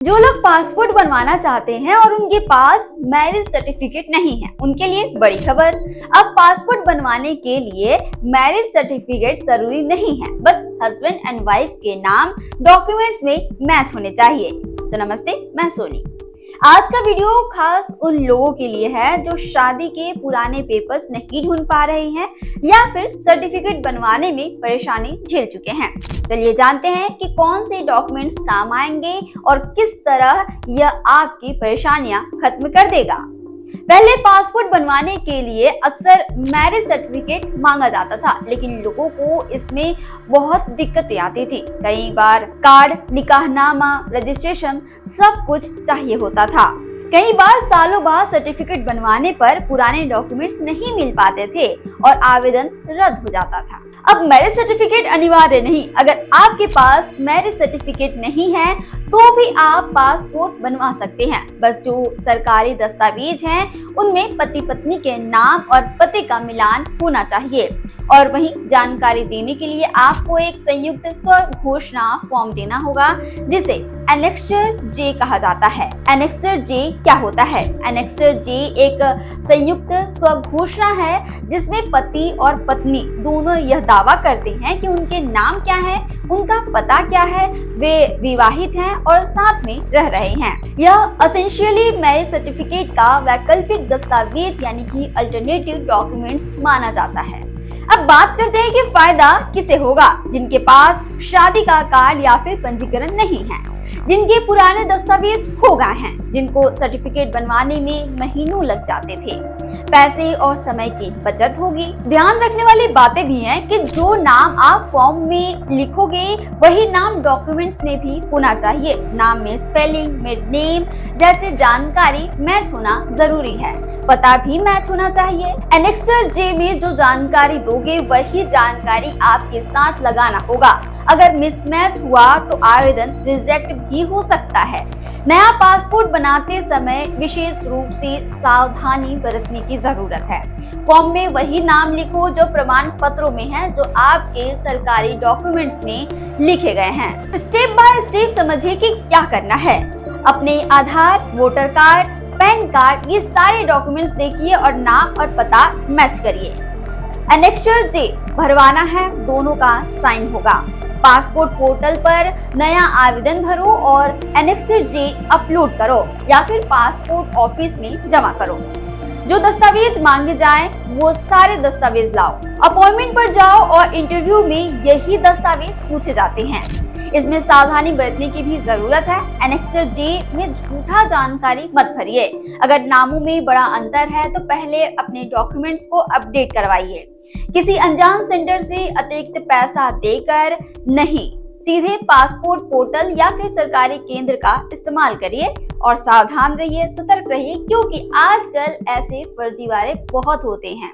जो लोग पासपोर्ट बनवाना चाहते हैं और उनके पास मैरिज सर्टिफिकेट नहीं है, उनके लिए बड़ी खबर। अब पासपोर्ट बनवाने के लिए मैरिज सर्टिफिकेट जरूरी नहीं है, बस हस्बैंड एंड वाइफ के नाम डॉक्यूमेंट्स में मैच होने चाहिए। तो नमस्ते, मैं सोनी। आज का वीडियो खास उन लोगों के लिए है जो शादी के पुराने पेपर्स नहीं ढूंढ पा रहे हैं या फिर सर्टिफिकेट बनवाने में परेशानी झेल चुके हैं। चलिए जानते हैं कि कौन से डॉक्यूमेंट्स काम आएंगे और किस तरह यह आपकी परेशानियां खत्म कर देगा। पहले पासपोर्ट बनवाने के लिए अक्सर मैरिज सर्टिफिकेट मांगा जाता था, लेकिन लोगों को इसमें बहुत दिक्कतें आती थी। कई बार कार्ड, निकाहनामा, रजिस्ट्रेशन सब कुछ चाहिए होता था। कई बार सालों बाद सर्टिफिकेट बनवाने पर पुराने डॉक्यूमेंट्स नहीं मिल पाते थे और आवेदन रद्द हो जाता था। अब मैरिज सर्टिफिकेट अनिवार्य नहीं, अगर आपके पास मैरिज सर्टिफिकेट नहीं है तो भी आप पासपोर्ट बनवा सकते हैं। बस जो सरकारी दस्तावेज हैं उनमें पति पत्नी के नाम और पते का मिलान होना चाहिए। और वहीं जानकारी देने के लिए आपको एक संयुक्त स्व घोषणा फॉर्म देना होगा, जिसे एनेक्सर जे कहा जाता है। एनेक्सर जे क्या होता है? एनेक्सर जे एक संयुक्त स्व घोषणा है जिसमें पति और पत्नी दोनों यह दावा करते हैं कि उनके नाम क्या है, उनका पता क्या है, वे विवाहित हैं और साथ में रह रहे हैं। यह एसेंशियली मैरिज सर्टिफिकेट का वैकल्पिक दस्तावेज यानी कि अल्टरनेटिव डॉक्यूमेंट्स माना जाता है। अब बात करते हैं कि फायदा किसे होगा। जिनके पास शादी का कार्ड या फिर पंजीकरण नहीं है, जिनके पुराने दस्तावेज खो गए हैं, जिनको सर्टिफिकेट बनवाने में महीनों लग जाते थे, पैसे और समय की बचत होगी। ध्यान रखने वाली बातें भी हैं कि जो नाम आप फॉर्म में लिखोगे वही नाम डॉक्यूमेंट्स में भी होना चाहिए। नाम में स्पेलिंग, मिड नेम जैसे जानकारी मैच होना जरूरी है। पता भी मैच होना चाहिए। एनेक्सर जे में जो जानकारी दोगे वही जानकारी आपके साथ लगाना होगा। अगर मिसमैच हुआ तो आवेदन रिजेक्ट भी हो सकता है। नया पासपोर्ट बनाते समय विशेष रूप से सावधानी बरतने की जरूरत है। फॉर्म में वही नाम लिखो जो प्रमाण पत्रों में है, जो आपके सरकारी डॉक्यूमेंट्स में लिखे गए हैं। स्टेप बाय स्टेप समझिए कि क्या करना है। अपने आधार, वोटर कार्ड, पैन कार्ड, ये सारे डॉक्यूमेंट्स देखिए और नाम और पता मैच करिए। एनेक्सर जे भरवाना है, दोनों का साइन होगा। पासपोर्ट पोर्टल पर नया आवेदन भरो और एनेक्सर जे अपलोड करो या फिर पासपोर्ट ऑफिस में जमा करो। जो दस्तावेज मांगे जाए वो सारे दस्तावेज लाओ। अपॉइंटमेंट पर जाओ और इंटरव्यू में यही दस्तावेज पूछे जाते हैं। इसमें सावधानी बरतने की भी जरूरत है। एनेक्सर जे में झूठा जानकारी मत भरिए। अगर नामों में बड़ा अंतर है तो पहले अपने डॉक्यूमेंट्स को अपडेट करवाइए। किसी अनजान सेंटर से अतिरिक्त पैसा देकर नहीं, सीधे पासपोर्ट पोर्टल या फिर सरकारी केंद्र का इस्तेमाल करिए और सावधान रहिए, सतर्क रहिए, क्योंकि आजकल ऐसे फर्जीवाड़े बहुत होते हैं।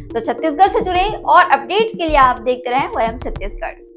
तो छत्तीसगढ़ से जुड़े और अपडेट्स के लिए आप देखते रहें वयम छत्तीसगढ़।